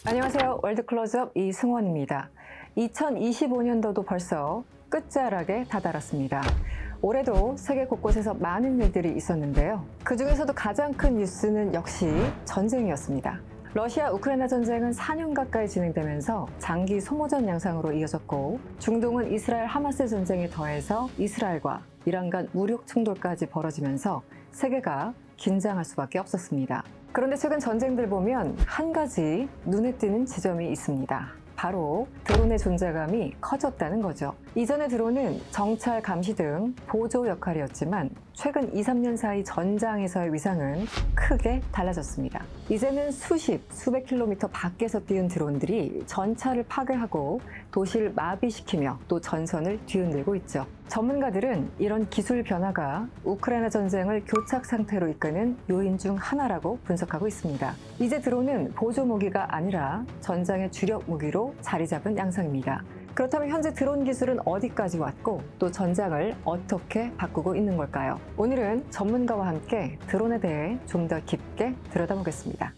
안녕하세요. 월드클로즈업 이승원입니다. 2025년도도 벌써 끝자락에 다다랐습니다. 올해도 세계 곳곳에서 많은 일들이 있었는데요. 그 중에서도 가장 큰 뉴스는 역시 전쟁이었습니다. 러시아 우크라이나 전쟁은 4년 가까이 진행되면서 장기 소모전 양상으로 이어졌고, 중동은 이스라엘 하마스 전쟁에 더해서 이스라엘과 이란 간 무력 충돌까지 벌어지면서 세계가 긴장할 수밖에 없었습니다. 그런데 최근 전쟁들 보면 한 가지 눈에 띄는 지점이 있습니다. 바로 드론의 존재감이 커졌다는 거죠. 이전의 드론은 정찰, 감시 등 보조 역할이었지만 최근 2, 3년 사이 전장에서의 위상은 크게 달라졌습니다. 이제는 수백 킬로미터 밖에서 띄운 드론들이 전차를 파괴하고 도시를 마비시키며 또 전선을 뒤흔들고 있죠. 전문가들은 이런 기술 변화가 우크라이나 전쟁을 교착 상태로 이끄는 요인 중 하나라고 분석하고 있습니다. 이제 드론은 보조 무기가 아니라 전장의 주력 무기로 자리 잡은 양상입니다. 그렇다면 현재 드론 기술은 어디까지 왔고 또 전장을 어떻게 바꾸고 있는 걸까요? 오늘은 전문가와 함께 드론에 대해 좀 더 깊게 들여다보겠습니다.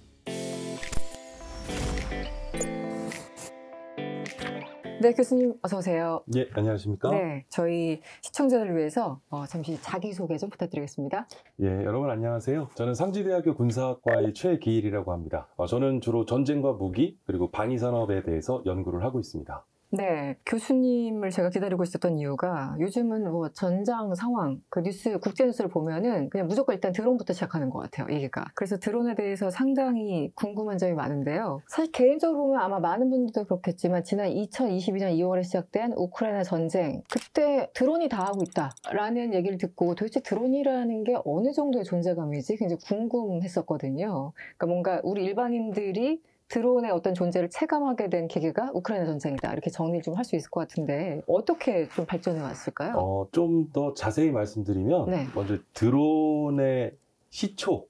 네, 교수님 어서 오세요. 예, 안녕하십니까? 네, 저희 시청자들을 위해서 잠시 자기소개 좀 부탁드리겠습니다. 예, 여러분 안녕하세요. 저는 상지대학교 군사학과의 최기일이라고 합니다. 저는 주로 전쟁과 무기 그리고 방위산업에 대해서 연구를 하고 있습니다. 네, 교수님을 제가 기다리고 있었던 이유가 요즘은 뭐 전장 상황, 그 뉴스, 국제 뉴스를 보면은 그냥 무조건 일단 드론부터 시작하는 것 같아요, 얘기가. 그래서 드론에 대해서 상당히 궁금한 점이 많은데요. 사실 개인적으로 보면 아마 많은 분들도 그렇겠지만 지난 2022년 2월에 시작된 우크라이나 전쟁, 그때 드론이 다 하고 있다라는 얘기를 듣고 도대체 드론이라는 게 어느 정도의 존재감이지 굉장히 궁금했었거든요. 그러니까 뭔가 우리 일반인들이 드론의 어떤 존재를 체감하게 된 계기가 우크라이나 전쟁이다, 이렇게 정리를 좀 할 수 있을 것 같은데 어떻게 좀 발전해 왔을까요? 좀 더 자세히 말씀드리면 네. 먼저 드론의 시초,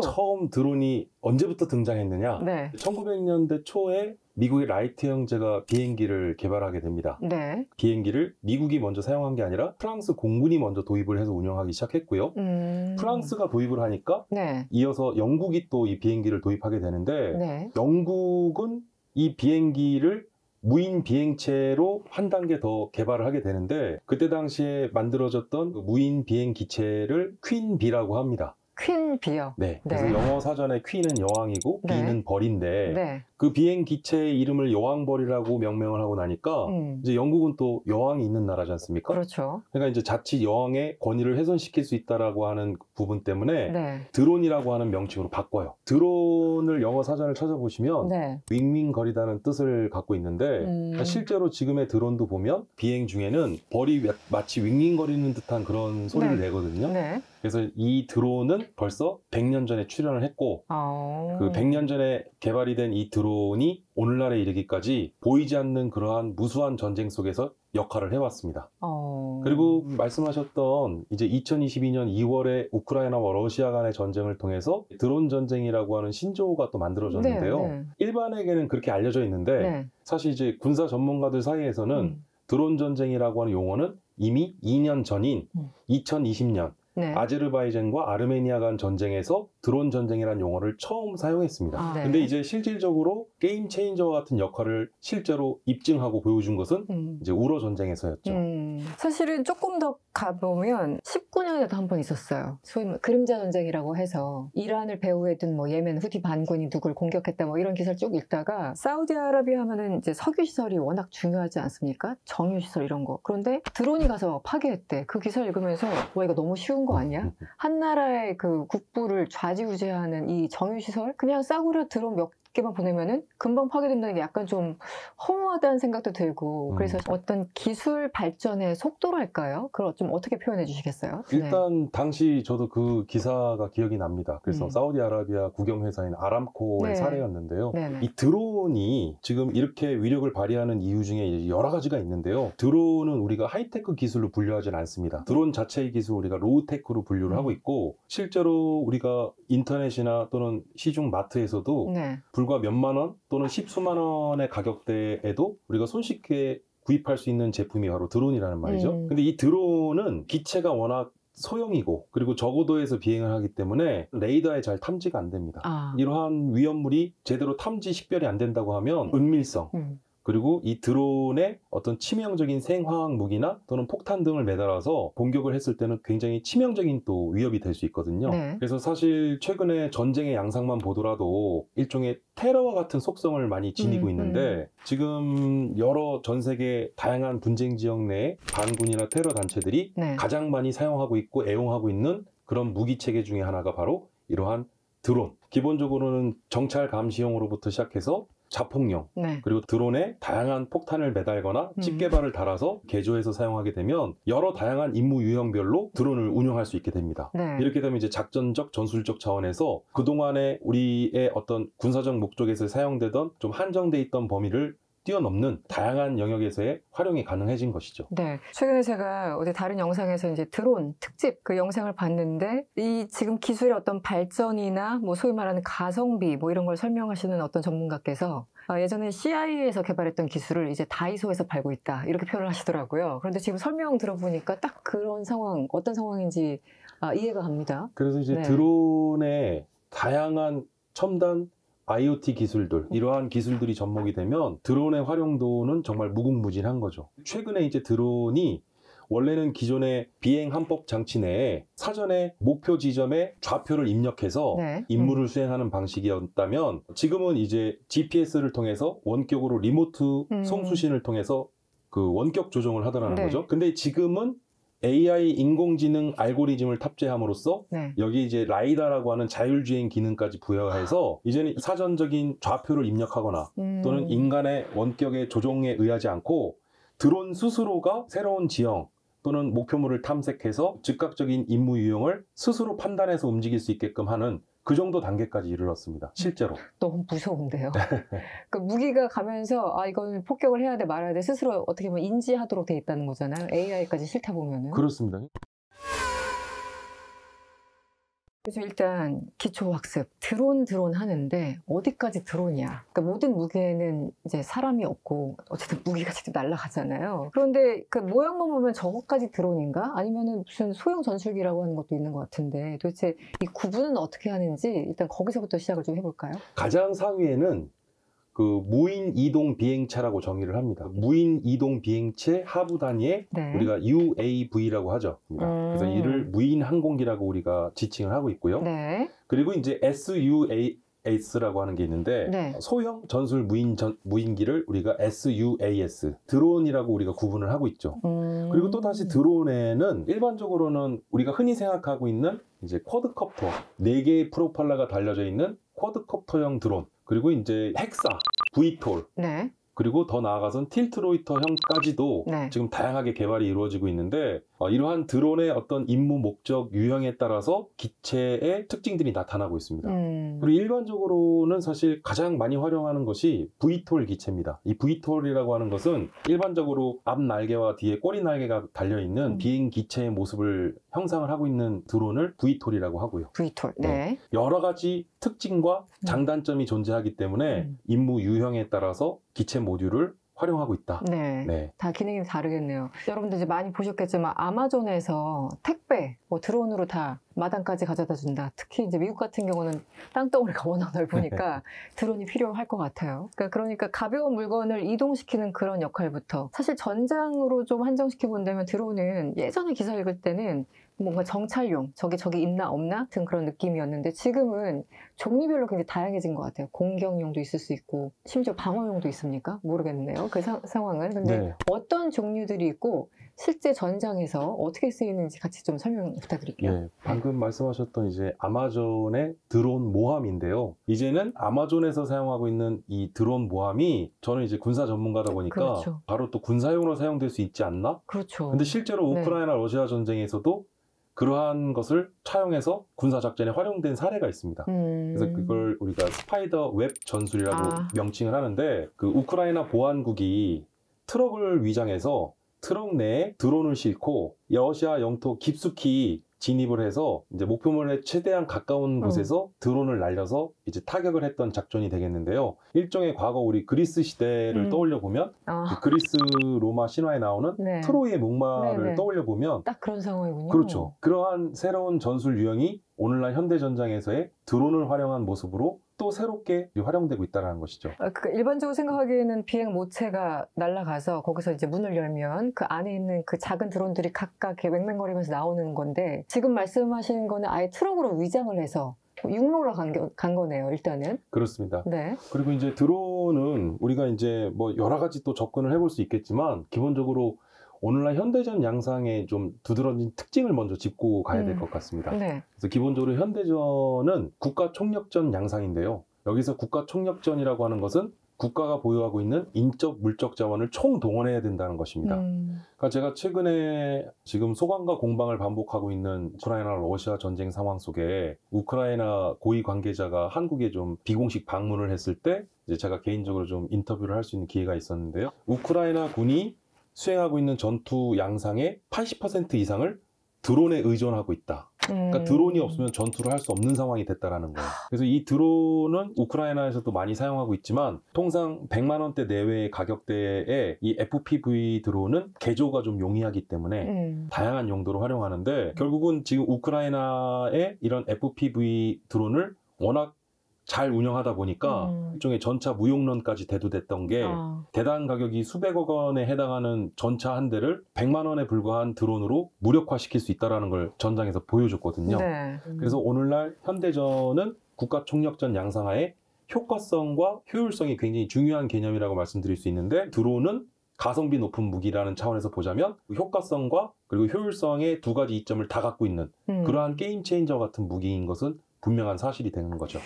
처음 드론이 언제부터 등장했느냐? 네. 1900년대 초에 미국의 라이트 형제가 비행기를 개발하게 됩니다. 네. 비행기를 미국이 먼저 사용한 게 아니라 프랑스 공군이 먼저 도입을 해서 운영하기 시작했고요. 프랑스가 도입을 하니까 네. 이어서 영국이 또 이 비행기를 도입하게 되는데 네. 영국은 이 비행기를 무인 비행체로 한 단계 더 개발을 하게 되는데, 그때 당시에 만들어졌던 그 무인 비행 기체를 퀸 B라고 합니다. 퀸 B요? 네. 그래서 네. 영어 사전에 퀸은 여왕이고 네. B는 벌인데, 네. 그 비행 기체의 이름을 여왕벌이라고 명명을 하고 나니까 이제 영국은 또 여왕이 있는 나라지 않습니까? 그렇죠. 그러니까 이제 자칫 여왕의 권위를 훼손시킬 수 있다라고 하는 부분 때문에 네. 드론이라고 하는 명칭으로 바꿔요. 드론을 영어 사전을 찾아보시면 네. 윙윙거리다는 뜻을 갖고 있는데, 실제로 지금의 드론도 보면 비행 중에는 벌이 마치 윙윙거리는 듯한 그런 소리를 네. 내거든요. 네. 그래서 이 드론은 벌써 100년 전에 출현을 했고, 그 100년 전에 개발이 된 이 드론이 오늘날에 이르기까지 보이지 않는 그러한 무수한 전쟁 속에서 역할을 해왔습니다. 그리고 말씀하셨던 이제 2022년 2월에 우크라이나와 러시아 간의 전쟁을 통해서 드론 전쟁이라고 하는 신조어가 또 만들어졌는데요. 네. 일반에게는 그렇게 알려져 있는데, 네. 사실 이제 군사 전문가들 사이에서는 드론 전쟁이라고 하는 용어는 이미 2년 전인 2020년 네. 아제르바이잔과 아르메니아 간 전쟁에서 드론 전쟁이라는 용어를 처음 사용했습니다. 네. 근데 이제 실질적으로 게임 체인저와 같은 역할을 실제로 입증하고 보여준 것은 이제 우러 전쟁에서였죠. 사실은 조금 더 가보면 19년에도 한 번 있었어요. 소위 그림자 전쟁이라고 해서 이란을 배후에 둔 뭐 예멘 후티 반군이 누굴 공격했다 뭐 이런 기사를 쭉 읽다가, 사우디아라비아 하면은 이제 석유 시설이 워낙 중요하지 않습니까? 정유 시설 이런 거. 그런데 드론이 가서 파괴했대. 그 기사를 읽으면서 와, 이거 너무 쉬운 거 아니야? 한 나라의 그 국부를 좌지우지하는 이 정유 시설 그냥 싸구려 드론 몇 개만 보내면은 금방 파괴된다는 게 약간 좀 허무하다는 생각도 들고, 그래서 어떤 기술 발전의 속도랄까요? 그걸 좀 어떻게 표현해 주시겠어요? 일단 당시 저도 그 기사가 기억이 납니다. 그래서 사우디아라비아 국영회사인 아람코의 사례였는데요. 네네. 이 드론이 지금 이렇게 위력을 발휘하는 이유 중에 여러 가지가 있는데요. 드론은 우리가 하이테크 기술로 분류하지는 않습니다. 드론 자체의 기술 우리가 로우테크로 분류를 하고 있고, 실제로 우리가 인터넷이나 또는 시중 마트에서도 불과 몇만 원 또는 십수만 원의 가격대에도 우리가 손쉽게 구입할 수 있는 제품이 바로 드론이라는 말이죠. 근데 이 드론은 기체가 워낙 소형이고 그리고 저고도에서 비행을 하기 때문에 레이더에 잘 탐지가 안 됩니다. 이러한 위험물이 제대로 탐지 식별이 안 된다고 하면 은밀성 그리고 이 드론에 어떤 치명적인 생화학 무기나 또는 폭탄 등을 매달아서 공격을 했을 때는 굉장히 치명적인 또 위협이 될 수 있거든요. 네. 그래서 사실 최근에 전쟁의 양상만 보더라도 일종의 테러와 같은 속성을 많이 지니고 있는데 지금 여러 전 세계 다양한 분쟁 지역 내 반군이나 테러 단체들이 네. 가장 많이 사용하고 있고 애용하고 있는 그런 무기 체계 중에 하나가 바로 이러한 드론. 기본적으로는 정찰 감시용으로부터 시작해서 자폭용 네. 그리고 드론에 다양한 폭탄을 매달거나 집게발을 달아서 개조해서 사용하게 되면 여러 다양한 임무 유형별로 드론을 운용할 수 있게 됩니다. 네. 이렇게 되면 이제 작전적 전술적 차원에서 그동안에 우리의 어떤 군사적 목적에서 사용되던 좀 한정돼 있던 범위를 뛰어넘는 다양한 영역에서의 활용이 가능해진 것이죠. 네. 최근에 제가 어디 다른 영상에서 이제 드론 특집 그 영상을 봤는데 이 지금 기술의 어떤 발전이나 뭐 소위 말하는 가성비 뭐 이런 걸 설명하시는 어떤 전문가께서 예전에 CIA에서 개발했던 기술을 이제 다이소에서 팔고 있다 이렇게 표현을 하시더라고요. 그런데 지금 설명 들어보니까 딱 그런 상황, 어떤 상황인지 이해가 갑니다. 그래서 이제 네. 드론의 다양한 첨단 IoT 기술들, 이러한 기술들이 접목이 되면 드론의 활용도는 정말 무궁무진한 거죠. 최근에 이제 드론이 원래는 기존의 비행 함법 장치 내에 사전에 목표 지점에 좌표를 입력해서 네. 임무를 수행하는 방식이었다면 지금은 이제 GPS를 통해서 원격으로 리모트 송수신을 통해서 그 원격 조정을 하더라는 네. 거죠. 근데 지금은 AI 인공지능 알고리즘을 탑재함으로써 네. 여기 이제 라이다라고 하는 자율주행 기능까지 부여해서 이제는 사전적인 좌표를 입력하거나 또는 인간의 원격의 조종에 의하지 않고 드론 스스로가 새로운 지형 또는 목표물을 탐색해서 즉각적인 임무 유형을 스스로 판단해서 움직일 수 있게끔 하는 그 정도 단계까지 이르렀습니다. 실제로. 너무 무서운데요. 그 무기가 가면서 이건 폭격을 해야 돼 말아야 돼 스스로 어떻게 보면 인지하도록 돼 있다는 거잖아요. AI까지 싫다 보면은. 그렇습니다. 그래서 일단 기초학습, 드론 하는데 어디까지 드론이야? 그러니까 모든 무게는 이제 사람이 없고 어쨌든 무기가 직접 날아가잖아요. 그런데 그 모양만 보면 저것까지 드론인가? 아니면은 무슨 소형 전술기라고 하는 것도 있는 것 같은데 도대체 이 구분은 어떻게 하는지 일단 거기서부터 시작을 좀 해볼까요? 가장 상위에는 그 무인 이동 비행체라고 정의를 합니다. 무인 이동 비행체 하부 단위에 네. 우리가 UAV라고 하죠. 그래서 이를 무인 항공기라고 우리가 지칭을 하고 있고요. 네. 그리고 이제 SUAS라고 하는 게 있는데 네. 소형 전술 무인기를 우리가 SUAS 드론이라고 우리가 구분을 하고 있죠. 그리고 또 다시 드론에는 일반적으로는 우리가 흔히 생각하고 있는 이제 쿼드콥터 4개의 프로펠러가 달려져 있는 쿼드콥터형 드론 그리고 이제 헥사, VTOL 네. 그리고 더 나아가선 틸트로이터형까지도 네. 지금 다양하게 개발이 이루어지고 있는데 이러한 드론의 어떤 임무 목적 유형에 따라서 기체의 특징들이 나타나고 있습니다. 그리고 일반적으로는 사실 가장 많이 활용하는 것이 VTOL 기체입니다. 이 VTOL이라고 하는 것은 일반적으로 앞 날개와 뒤에 꼬리 날개가 달려있는 비행 기체의 모습을 형상을 하고 있는 드론을 VTOL이라고 하고요. VTOL. 네. 여러 가지 특징과 장단점이 존재하기 때문에 임무 유형에 따라서 기체 모듈을 활용하고 있다. 네. 네. 다 기능이 다르겠네요. 여러분들 이제 많이 보셨겠지만 아마존에서 택배 드론으로 다 마당까지 가져다 준다. 특히 이제 미국 같은 경우는 땅덩어리가 워낙 넓으니까 드론이 필요할 것 같아요. 그러니까 가벼운 물건을 이동시키는 그런 역할부터 사실 전장으로 좀 한정시켜 본다면 드론은 예전에 기사 읽을 때는 뭔가 정찰용, 저기 있나 없나 같은 그런 느낌이었는데 지금은 종류별로 굉장히 다양해진 것 같아요. 공격용도 있을 수 있고 심지어 방어용도 있습니까? 모르겠네요. 그 상황은. 근데 네. 어떤 종류들이 있고 실제 전장에서 어떻게 쓰이는지 같이 좀 설명 부탁드릴게요. 네, 방금 말씀하셨던 이제 아마존의 드론 모함인데요. 이제는 아마존에서 사용하고 있는 이 드론 모함이 저는 이제 군사 전문가다 보니까 그렇죠. 바로 또 군사용으로 사용될 수 있지 않나? 그렇죠. 근데 실제로 우크라이나 러시아 전쟁에서도 그러한 것을 차용해서 군사작전에 활용된 사례가 있습니다. 그래서 그걸 우리가 스파이더 웹 전술이라고 명칭을 하는데 그 우크라이나 보안국이 트럭을 위장해서 트럭 내에 드론을 싣고 러시아 영토 깊숙이 진입을 해서 이제 목표물에 최대한 가까운 곳에서 드론을 날려서 이제 타격을 했던 작전이 되겠는데요. 일종의 과거 우리 그리스 시대를 떠올려 보면 그 그리스 로마 신화에 나오는 네. 트로이의 목마를 네네. 떠올려 보면 딱 그런 상황이군요. 그렇죠. 그러한 새로운 전술 유형이 오늘날 현대 전장에서의 드론을 활용한 모습으로 또 새롭게 활용되고 있다는 것이죠. 일반적으로 생각하기에는 비행 모체가 날아가서 거기서 이제 문을 열면 그 안에 있는 그 작은 드론들이 각각 이렇게 맹맹거리면서 나오는 건데 지금 말씀하시는 거는 아예 트럭으로 위장을 해서 육로로 간 거네요, 일단은. 그렇습니다. 네. 그리고 이제 드론은 우리가 이제 뭐 여러 가지 또 접근을 해볼 수 있겠지만 기본적으로 오늘날 현대전 양상에 좀 두드러진 특징을 먼저 짚고 가야 될 것 같습니다. 네. 그래서 기본적으로 현대전은 국가 총력전 양상인데요. 여기서 국가 총력전이라고 하는 것은 국가가 보유하고 있는 인적, 물적 자원을 총동원해야 된다는 것입니다. 그러니까 제가 최근에 지금 소강과 공방을 반복하고 있는 우크라이나 러시아 전쟁 상황 속에 우크라이나 고위 관계자가 한국에 좀 비공식 방문을 했을 때 이제 제가 개인적으로 좀 인터뷰를 할 수 있는 기회가 있었는데요. 우크라이나 군이 수행하고 있는 전투 양상의 80% 이상을 드론에 의존하고 있다. 그러니까 드론이 없으면 전투를 할 수 없는 상황이 됐다라는 거예요. 그래서 이 드론은 우크라이나에서도 많이 사용하고 있지만 통상 100만 원대 내외의 가격대의 이 FPV 드론은 개조가 좀 용이하기 때문에 다양한 용도로 활용하는데 결국은 지금 우크라이나의 이런 FPV 드론을 워낙 잘 운영하다 보니까 일종의 전차 무용론까지 대두됐던 게 대당 가격이 수백억 원에 해당하는 전차 한 대를 100만 원에 불과한 드론으로 무력화시킬 수 있다는 걸 전장에서 보여줬거든요. 네. 그래서 오늘날 현대전은 국가 총력전 양상하에 효과성과 효율성이 굉장히 중요한 개념이라고 말씀드릴 수 있는데 드론은 가성비 높은 무기라는 차원에서 보자면 효과성과 그리고 효율성의 두 가지 이점을 다 갖고 있는 그러한 게임 체인저 같은 무기인 것은 분명한 사실이 되는 거죠.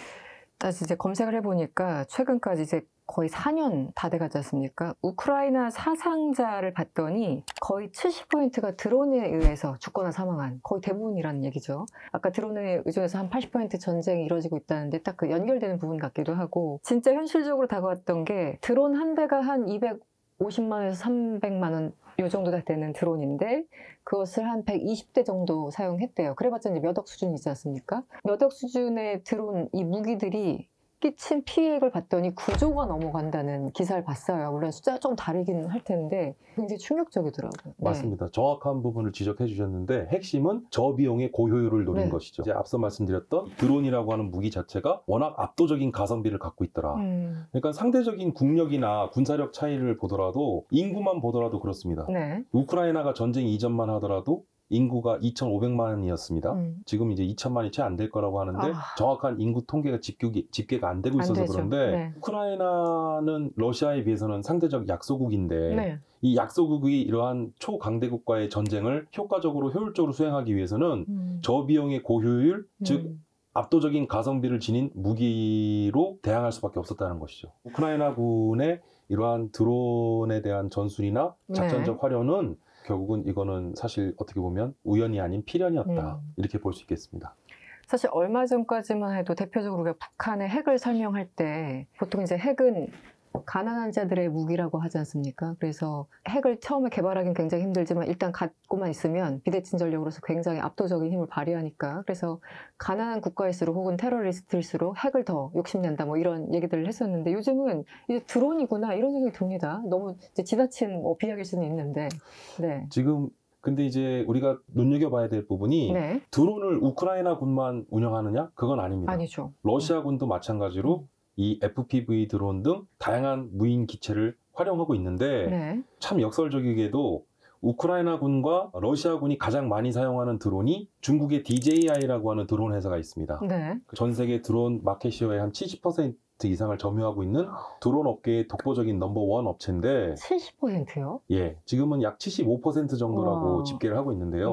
다시 이제 검색을 해보니까 최근까지 이제 거의 4년 다 돼가지 않습니까? 우크라이나 사상자를 봤더니 거의 70%가 드론에 의해서 죽거나 사망한 거의 대부분이라는 얘기죠. 아까 드론에 의존해서 한 80% 전쟁이 이루어지고 있다는데 딱 그 연결되는 부분 같기도 하고 진짜 현실적으로 다가왔던 게 드론 한 대가 한 250만 원에서 300만 원 요 정도 다 되는 드론인데 그것을 한 120대 정도 사용했대요. 그래봤자 이제 몇 억 수준이지 않습니까? 몇 억 수준의 드론 이 무기들이 끼친 피해액을 봤더니 9조가 넘어간다는 기사를 봤어요. 물론 숫자가 좀 다르긴 할 텐데 굉장히 충격적이더라고요. 맞습니다. 네. 정확한 부분을 지적해 주셨는데 핵심은 저비용의 고효율을 노린 것이죠. 이제 앞서 말씀드렸던 드론이라고 하는 무기 자체가 워낙 압도적인 가성비를 갖고 있더라. 그러니까 상대적인 국력이나 군사력 차이를 보더라도 인구만 보더라도 그렇습니다. 네. 우크라이나가 전쟁 이전만 하더라도 인구가 2,500만이었습니다. 지금 이제 2,000만이 채 안 될 거라고 하는데 정확한 인구 통계가 집계가 안 되고 있어서 그런데 네. 우크라이나는 러시아에 비해서는 상대적 약소국인데 네. 이 약소국이 이러한 초강대국과의 전쟁을 효과적으로 효율적으로 수행하기 위해서는 저비용의 고효율, 즉 압도적인 가성비를 지닌 무기로 대항할 수밖에 없었다는 것이죠. 우크라이나군의 이러한 드론에 대한 전술이나 작전적 활용은 결국은 이거는 사실 어떻게 보면 우연이 아닌 필연이었다. 이렇게 볼 수 있겠습니다. 사실 얼마 전까지만 해도 대표적으로 우리가 북한의 핵을 설명할 때 보통 이제 핵은 가난한 자들의 무기라고 하지 않습니까? 그래서 핵을 처음에 개발하기는 굉장히 힘들지만 일단 갖고만 있으면 비대칭 전력으로서 굉장히 압도적인 힘을 발휘하니까 그래서 가난한 국가일수록 혹은 테러리스트일수록 핵을 더 욕심낸다 뭐 이런 얘기들을 했었는데 요즘은 이제 드론이구나 이런 생각이 듭니다. 너무 이제 지나친 비약일 수는 있는데 네. 지금 근데 이제 우리가 눈여겨봐야 될 부분이 드론을 우크라이나 군만 운영하느냐? 그건 아닙니다. 아니죠. 러시아 군도 마찬가지로 이 FPV 드론 등 다양한 무인 기체를 활용하고 있는데 참 역설적이게도 우크라이나 군과 러시아 군이 가장 많이 사용하는 드론이 중국의 DJI라고 하는 드론 회사가 있습니다. 전 세계 드론 마켓시어의 한 70% 이상을 점유하고 있는 드론 업계의 독보적인 넘버원 업체인데 70%요? 예, 지금은 약 75% 정도라고 집계를 하고 있는데요.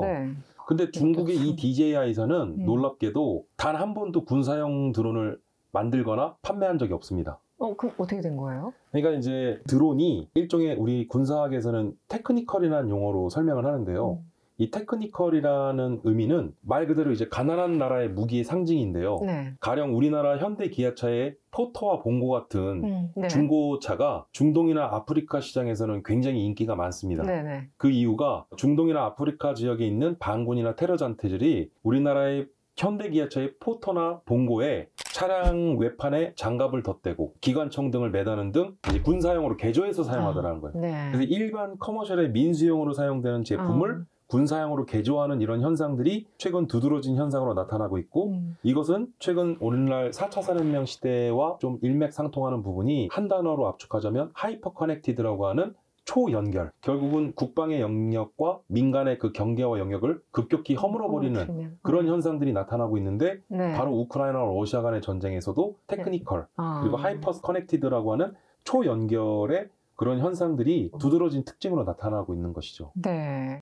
근데 중국의 이 DJI에서는 놀랍게도 단 한 번도 군사용 드론을 만들거나 판매한 적이 없습니다. 그럼 어떻게 된 거예요? 그러니까 이제 드론이 일종의 우리 군사학에서는 테크니컬이라는 용어로 설명을 하는데요. 이 테크니컬이라는 의미는 말 그대로 이제 가난한 나라의 무기의 상징인데요. 네. 가령 우리나라 현대 기아차의 포터와 봉고 같은 네. 중고차가 중동이나 아프리카 시장에서는 굉장히 인기가 많습니다. 네. 그 이유가 중동이나 아프리카 지역에 있는 반군이나 테러 잔태들이 우리나라의 현대 기아차의 포터나 봉고에 차량 외판에 장갑을 덧대고 기관총 등을 매다는 등 이제 군사용으로 개조해서 사용하더라는 거예요. 네. 그래서 일반 커머셜의 민수용으로 사용되는 제품을 군사용으로 개조하는 이런 현상들이 최근 두드러진 현상으로 나타나고 있고 이것은 최근 오늘날 4차 산업혁명 시대와 좀 일맥상통하는 부분이 한 단어로 압축하자면 하이퍼 커넥티드라고 하는 초연결, 결국은 국방의 영역과 민간의 그 경계와 영역을 급격히 허물어버리는 그런 현상들이 나타나고 있는데 네. 바로 우크라이나와 러시아 간의 전쟁에서도 테크니컬 그리고 하이퍼 커넥티드라고 하는 초연결의 그런 현상들이 두드러진 특징으로 나타나고 있는 것이죠. 네.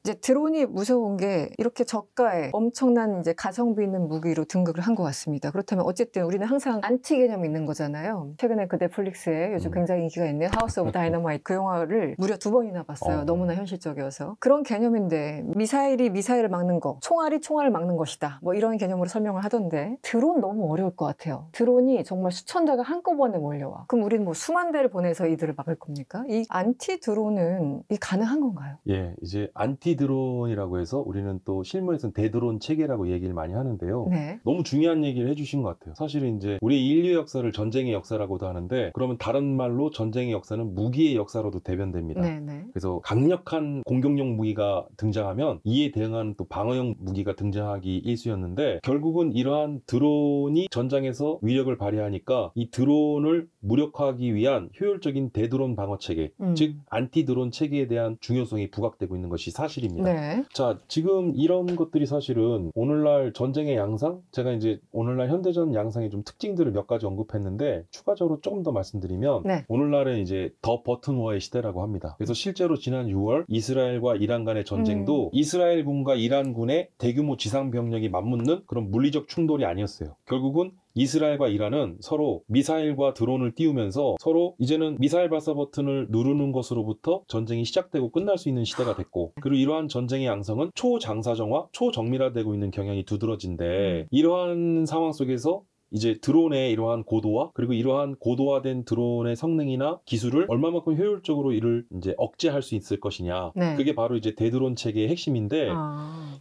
이제 드론이 무서운 게 이렇게 저가에 엄청난 이제 가성비 있는 무기로 등극을 한 것 같습니다. 그렇다면 어쨌든 우리는 항상 안티 개념이 있는 거잖아요. 최근에 그 넷플릭스에 요즘 굉장히 인기가 있는 하우스 오브 다이너마이트 그 영화를 무려 2번이나 봤어요. 너무나 현실적이어서. 그런 개념인데 미사일이 미사일을 막는 거, 총알이 총알을 막는 것이다. 뭐 이런 개념으로 설명을 하던데 드론 너무 어려울 것 같아요. 드론이 정말 수천 대가 한꺼번에 몰려와. 그럼 우리는 뭐 수만 대를 보내서 이들을 막을 겁니까? 이 안티 드론은 이 가능한 건가요? 예, 이제 안티 드론이라고 해서 우리는 또 실무에서는 대드론 체계라고 얘기를 많이 하는데요. 네. 너무 중요한 얘기를 해주신 것 같아요. 사실은 이제 우리 인류 역사를 전쟁의 역사라고도 하는데 그러면 다른 말로 전쟁의 역사는 무기의 역사로도 대변됩니다. 네. 그래서 강력한 공격용 무기가 등장하면 이에 대응하는 또 방어용 무기가 등장하기 일쑤였는데 결국은 이러한 드론이 전장에서 위력을 발휘하니까 이 드론을 무력화하기 위한 효율적인 대드론 방어 체계, 즉 안티 드론 체계에 대한 중요성이 부각되고 있는 것이 사실입니다. 네. 자, 지금 이런 것들이 사실은 오늘날 전쟁의 양상, 제가 이제 오늘날 현대전 양상의 좀 특징들을 몇 가지 언급했는데 추가적으로 조금 더 말씀드리면 네. 오늘날은 이제 더 버튼워의 시대라고 합니다. 그래서 실제로 지난 6월 이스라엘과 이란 간의 전쟁도 이스라엘군과 이란군의 대규모 지상병력이 맞붙는 그런 물리적 충돌이 아니었어요. 결국은 이스라엘과 이란은 서로 미사일과 드론을 띄우면서 서로 이제는 미사일 발사 버튼을 누르는 것으로부터 전쟁이 시작되고 끝날 수 있는 시대가 됐고 그리고 이러한 전쟁의 양상은 초장사정화, 초정밀화되고 있는 경향이 두드러진데 이러한 상황 속에서 이제 드론의 이러한 고도화 그리고 이러한 고도화된 드론의 성능이나 기술을 얼마만큼 효율적으로 이를 이제 억제할 수 있을 것이냐. 네. 그게 바로 이제 대드론 체계의 핵심인데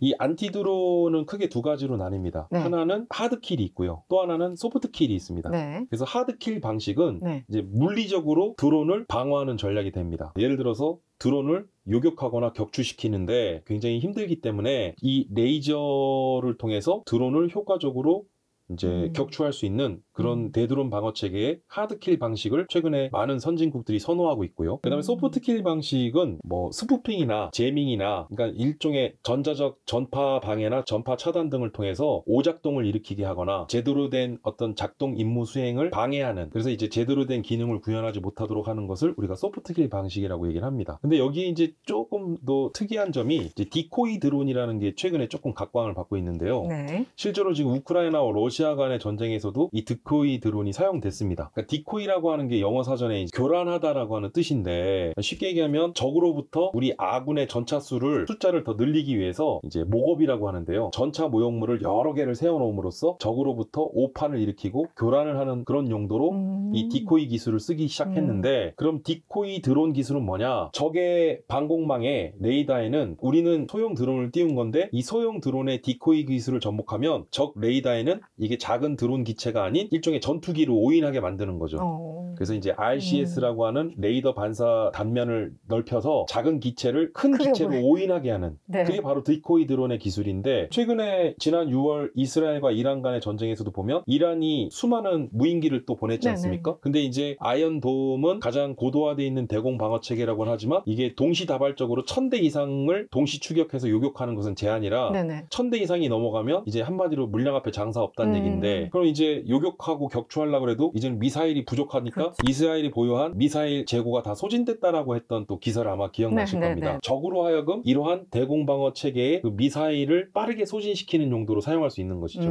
이 안티 드론은 크게 두 가지로 나뉩니다. 네. 하나는 하드킬이 있고요. 또 하나는 소프트킬이 있습니다. 네. 그래서 하드킬 방식은 네. 이제 물리적으로 드론을 방어하는 전략이 됩니다. 예를 들어서 드론을 요격하거나 격추시키는데 굉장히 힘들기 때문에 이 레이저를 통해서 드론을 효과적으로 이제 격추할 수 있는 그런 대드론 방어 체계의 하드킬 방식을 최근에 많은 선진국들이 선호하고 있고요. 그 다음에 소프트킬 방식은 뭐 스푸핑이나 제밍이나 그러니까 일종의 전자적 전파 방해나 전파 차단 등을 통해서 오작동을 일으키게 하거나 제대로 된 어떤 작동 임무 수행을 방해하는 그래서 이제 제대로 된 기능을 구현하지 못하도록 하는 것을 우리가 소프트킬 방식이라고 얘기를 합니다. 근데 여기 이제 조금 더 특이한 점이 이제 디코이 드론이라는 게 최근에 조금 각광을 받고 있는데요. 네. 실제로 지금 우크라이나와 러시아 간의 전쟁에서도 이 디코이 드론이 사용됐습니다. 그러니까 디코이라고 하는 게 영어 사전에 교란하다라고 하는 뜻인데 쉽게 얘기하면 적으로부터 우리 아군의 전차 숫자를 더 늘리기 위해서 이제 목업이라고 하는데요. 전차 모형물을 여러 개를 세워놓음으로써 적으로부터 오판을 일으키고 교란을 하는 그런 용도로 이 디코이 기술을 쓰기 시작했는데 그럼 디코이 드론 기술은 뭐냐? 적의 방공망에 레이더에는 우리는 소형 드론을 띄운 건데 이 소형 드론의 디코이 기술을 접목하면 적 레이더에는 이게 작은 드론 기체가 아닌 일종의 전투기를 오인하게 만드는 거죠. 그래서 이제 RCS라고 하는 레이더 반사 단면을 넓혀서 작은 기체를 큰 기체로 오인하게 하는 네. 그게 바로 디코이 드론의 기술인데 최근에 지난 6월 이스라엘과 이란 간의 전쟁에서도 보면 이란이 수많은 무인기를 또 보냈지 않습니까? 네네. 근데 이제 아이언돔은 가장 고도화되어 있는 대공 방어 체계라고는 하지만 이게 동시다발적으로 1000대 이상을 동시 추격해서 요격하는 것은 제한이라 네네. 1000대 이상이 넘어가면 이제 한마디로 물량 앞에 장사 없다는 얘기인데 그럼 이제 요격하고 격추하려고 해도 이제는 미사일이 부족하니까 그렇죠. 이스라엘이 보유한 미사일 재고가 다 소진됐다라고 했던 또 기사를 아마 기억나실 겁니다. 적으로 하여금 이러한 대공방어 체계의 그 미사일을 빠르게 소진시키는 용도로 사용할 수 있는 것이죠.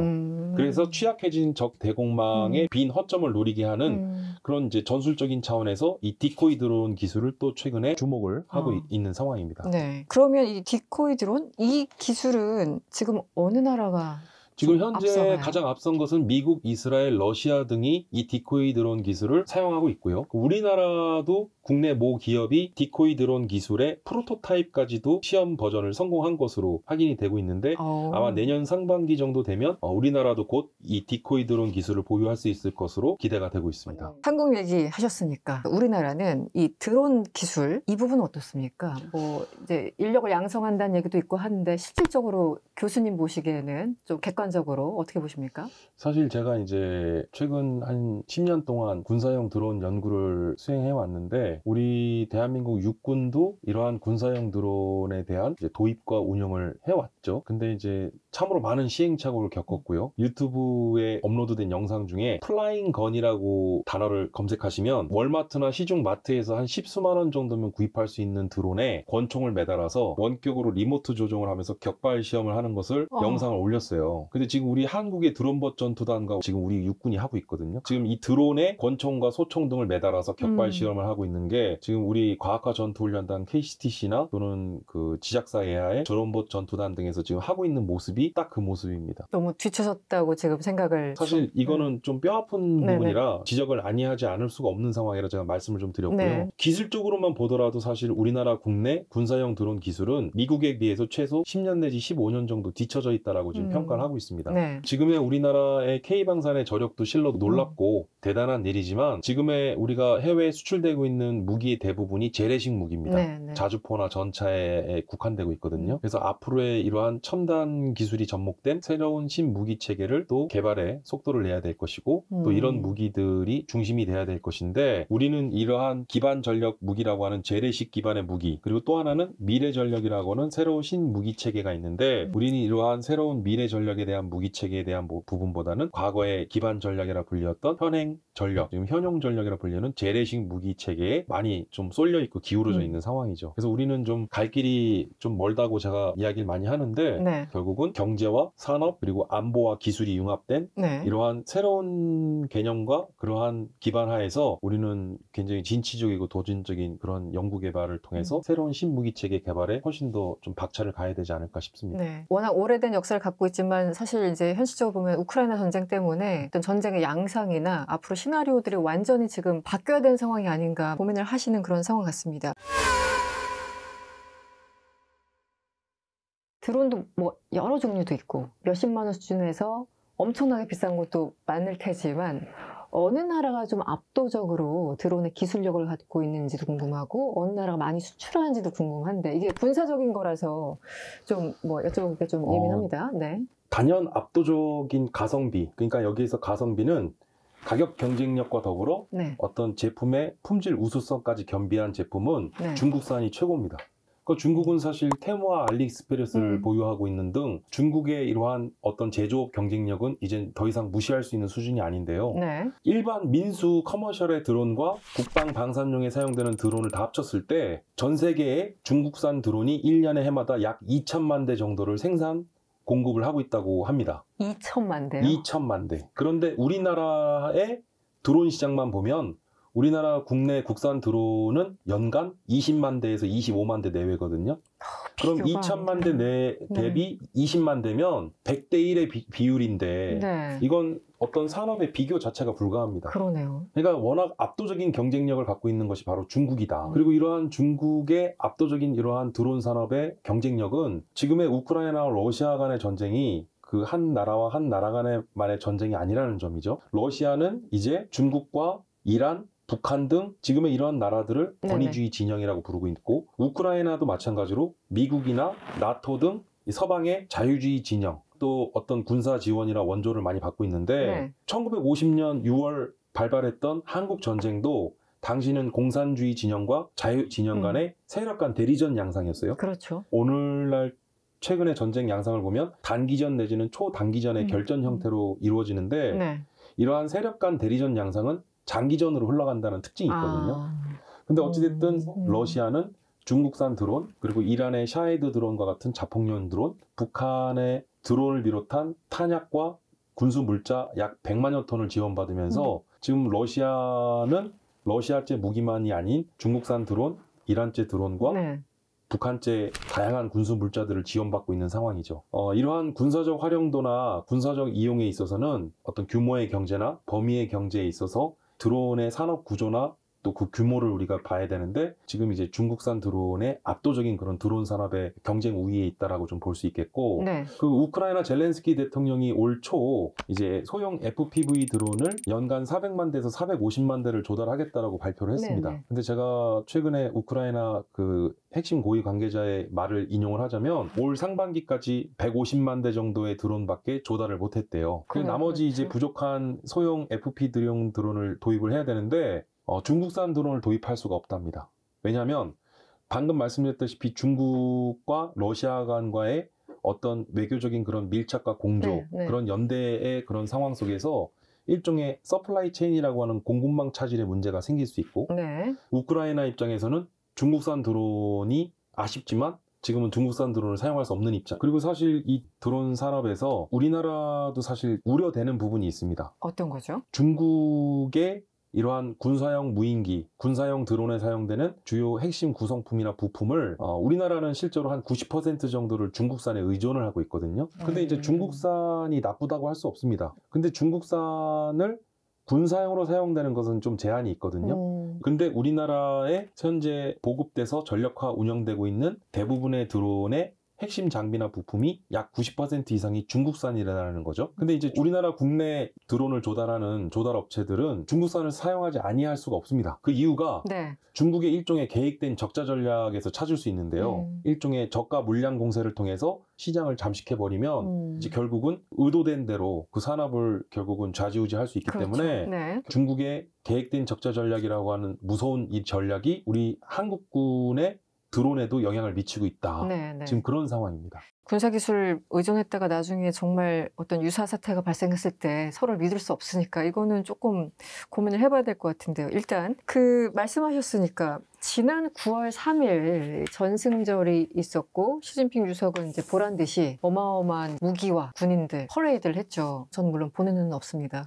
그래서 취약해진 적 대공망의 빈 허점을 노리게 하는 그런 이제 전술적인 차원에서 이 디코이 드론 기술을 또 최근에 주목을 하고 있는 상황입니다. 네. 그러면 이 디코이 드론 이 기술은 지금 어느 나라가 지금 현재 앞서가요? 가장 앞선 것은 미국, 이스라엘, 러시아 등이 이 디코이 드론 기술을 사용하고 있고요. 우리나라도 국내 모 기업이 디코이 드론 기술의 프로토타입까지도 시험 버전을 성공한 것으로 확인이 되고 있는데 아마 내년 상반기 정도 되면 우리나라도 곧 이 디코이 드론 기술을 보유할 수 있을 것으로 기대가 되고 있습니다. 한국 얘기하셨으니까 우리나라는 이 드론 기술 이 부분은 어떻습니까? 뭐 이제 인력을 양성한다는 얘기도 있고 하는데 실질적으로 교수님 보시기에는 좀 객관적으로 어떻게 보십니까? 사실 제가 이제 최근 한 10년 동안 군사용 드론 연구를 수행해 왔는데 우리 대한민국 육군도 이러한 군사용 드론에 대한 이제 도입과 운영을 해왔죠. 근데 이제 참으로 많은 시행착오를 겪었고요. 유튜브에 업로드된 영상 중에 플라잉 건이라고 단어를 검색하시면 월마트나 시중 마트에서 한 10수만 원 정도면 구입할 수 있는 드론에 권총을 매달아서 원격으로 리모트 조종을 하면서 격발 시험을 하는 것을 영상을 올렸어요. 근데 지금 우리 한국의 드론봇 전투단과 지금 우리 육군이 하고 있거든요. 지금 이 드론에 권총과 소총 등을 매달아서 격발 시험을 하고 있는 게 지금 우리 과학화 전투훈련단 KCTC나 또는 그 지작사 예하의 드론봇 전투단 등에서 지금 하고 있는 모습이 딱 그 모습입니다. 너무 뒤처졌다고 지금 생각을 사실 이거는 좀 뼈아픈 부분이라 지적을 아니하지 않을 수가 없는 상황이라 제가 말씀을 좀 드렸고요. 기술적으로만 보더라도 사실 우리나라 국내 군사용 드론 기술은 미국에 비해서 최소 10년 내지 15년 정도 뒤처져 있다라고 지금 평가를 하고 있습니다. 지금의 우리나라의 K방산의 저력도 실로 놀랍고 대단한 일이지만 지금의 우리가 해외에 수출되고 있는 무기의 대부분이 재래식 무기입니다. 자주포나 전차에 국한되고 있거든요. 그래서 앞으로의 이러한 첨단 기술이 접목된 새로운 신무기 체계를 또 개발에 속도를 내야 될 것이고 또 이런 무기들이 중심이 돼야 될 것인데 우리는 이러한 기반 전력 무기라고 하는 재래식 기반의 무기 그리고 또 하나는 미래 전력이라고 하는 새로운 신무기 체계가 있는데 우리는 이러한 새로운 미래 전력에 대한 무기 체계에 대한 부분보다는 과거의 기반 전략이라 불렸던 현행 전력, 지금 현용 전력이라 불리는 재래식 무기 체계에 많이 좀 쏠려 있고 기울어져 있는 상황이죠. 그래서 우리는 좀 갈 길이 좀 멀다고 제가 이야기를 많이 하는데 결국은 경제와 산업 그리고 안보와 기술이 융합된 이러한 새로운 개념과 그러한 기반 하에서 우리는 굉장히 진취적이고 도전적인 그런 연구 개발을 통해서 새로운 신무기 체계 개발에 훨씬 더 좀 박차를 가야 되지 않을까 싶습니다. 워낙 오래된 역사를 갖고 있지만 사실 이제 현실적으로 보면 우크라이나 전쟁 때문에 어떤 전쟁의 양상이나 앞으로 시나리오들이 완전히 지금 바뀌어야 되는 상황이 아닌가 고민을 하시는 그런 상황 같습니다. 드론도 뭐 여러 종류도 있고 몇십만 원 수준에서 엄청나게 비싼 것도 많을 테지만 어느 나라가 좀 압도적으로 드론의 기술력을 갖고 있는지도 궁금하고 어느 나라가 많이 수출하는지도 궁금한데 이게 군사적인 거라서 좀 뭐 여쭤보기가 좀 예민합니다. 단연 압도적인 가성비, 그러니까 여기에서 가성비는 가격 경쟁력과 더불어 어떤 제품의 품질 우수성까지 겸비한 제품은 중국산이 최고입니다. 중국은 사실 테무와 알리익스프레스를 보유하고 있는 등 중국의 이러한 어떤 제조업 경쟁력은 이제 더 이상 무시할 수 있는 수준이 아닌데요. 일반 민수 커머셜의 드론과 국방 방산용에 사용되는 드론을 다 합쳤을 때 전 세계의 중국산 드론이 1년에 해마다 약 2천만 대 정도를 공급을 하고 있다고 합니다. 2천만 대요? 2천만 대. 그런데 우리나라의 드론 시장만 보면 우리나라 국내 국산 드론은 연간 20만 대에서 25만 대 내외거든요. 그럼 2천만 대 대비 20만 대면 100대 1의 비율인데 이건 어떤 산업의 비교 자체가 불가합니다. 그러네요. 그러니까 워낙 압도적인 경쟁력을 갖고 있는 것이 바로 중국이다. 그리고 이러한 중국의 압도적인 이러한 드론 산업의 경쟁력은 지금의 우크라이나와 러시아 간의 전쟁이 그 한 나라와 한 나라 간의 전쟁이 아니라는 점이죠. 러시아는 이제 중국과 이란, 북한 등 지금의 이러한 나라들을 권위주의 진영이라고 부르고 있고 우크라이나도 마찬가지로 미국이나 나토 등 서방의 자유주의 진영 또 어떤 군사 지원이나 원조를 많이 받고 있는데 1950년 6월 발발했던 한국 전쟁도 당시는 공산주의 진영과 자유 진영 간의 세력 간 대리전 양상이었어요. 그렇죠. 오늘날 최근의 전쟁 양상을 보면 단기전 내지는 초단기전의 결전 형태로 이루어지는데 네. 이러한 세력 간 대리전 양상은 장기전으로 흘러간다는 특징이 있거든요. 근데 어찌됐든 러시아는 중국산 드론, 그리고 이란의 샤헤드 드론과 같은 자폭용 드론, 북한의 드론을 비롯한 탄약과 군수 물자 약 100만여 톤을 지원받으면서 지금 러시아는 러시아제 무기만이 아닌 중국산 드론, 이란제 드론과 네. 북한제 다양한 군수 물자들을 지원받고 있는 상황이죠. 이러한 군사적 활용도나 군사적 이용에 있어서는 어떤 규모의 경제나 범위의 경제에 있어서 드론의 산업 구조나 또 그 규모를 우리가 봐야 되는데 지금 이제 중국산 드론의 압도적인 그런 드론 산업의 경쟁 우위에 있다라고 좀 볼 수 있겠고 네. 그 우크라이나 젤렌스키 대통령이 올 초 이제 소형 FPV 드론을 연간 400만 대에서 450만 대를 조달하겠다라고 발표를 했습니다. 네네. 근데 제가 최근에 우크라이나 그 핵심 고위 관계자의 말을 인용을 하자면 올 상반기까지 150만 대 정도의 드론밖에 조달을 못했대요. 그 나머지 이제 부족한 소형 FPV용 드론을 도입을 해야 되는데 중국산 드론을 도입할 수가 없답니다. 왜냐하면 방금 말씀드렸다시피 중국과 러시아 간과의 어떤 외교적인 그런 밀착과 공조, 그런 연대의 그런 상황 속에서 일종의 서플라이 체인이라고 하는 공급망 차질의 문제가 생길 수 있고 우크라이나 입장에서는 중국산 드론이 아쉽지만 지금은 중국산 드론을 사용할 수 없는 입장. 그리고 사실 이 드론 산업에서 우리나라도 사실 우려되는 부분이 있습니다. 어떤 거죠? 중국의 이러한 군사용 무인기, 군사용 드론에 사용되는 주요 핵심 구성품이나 부품을 우리나라는 실제로 한 90% 정도를 중국산에 의존을 하고 있거든요. 근데 이제 중국산이 나쁘다고 할 수 없습니다. 근데 중국산을 군사용으로 사용되는 것은 좀 제한이 있거든요. 근데 우리나라에 현재 보급돼서 전력화 운영되고 있는 대부분의 드론의 핵심 장비나 부품이 약 90% 이상이 중국산이라는 거죠. 근데 이제 우리나라 국내 드론을 조달하는 조달 업체들은 중국산을 사용하지 아니할 수가 없습니다. 그 이유가 중국의 일종의 계획된 적자 전략에서 찾을 수 있는데요. 일종의 저가 물량 공세를 통해서 시장을 잠식해버리면 이제 결국은 의도된 대로 그 산업을 결국은 좌지우지할 수 있기 때문에 중국의 계획된 적자 전략이라고 하는 무서운 이 전략이 우리 한국군의 드론에도 영향을 미치고 있다. 지금 그런 상황입니다. 군사기술 의존했다가 나중에 정말 어떤 유사 사태가 발생했을 때 서로를 믿을 수 없으니까 이거는 조금 고민을 해봐야 될 것 같은데요. 일단 그 말씀하셨으니까 지난 9월 3일 전승절이 있었고 시진핑 주석은 이제 보란 듯이 어마어마한 무기와 군인들 퍼레이드를 했죠. 저는 물론 보는 눈은 없습니다.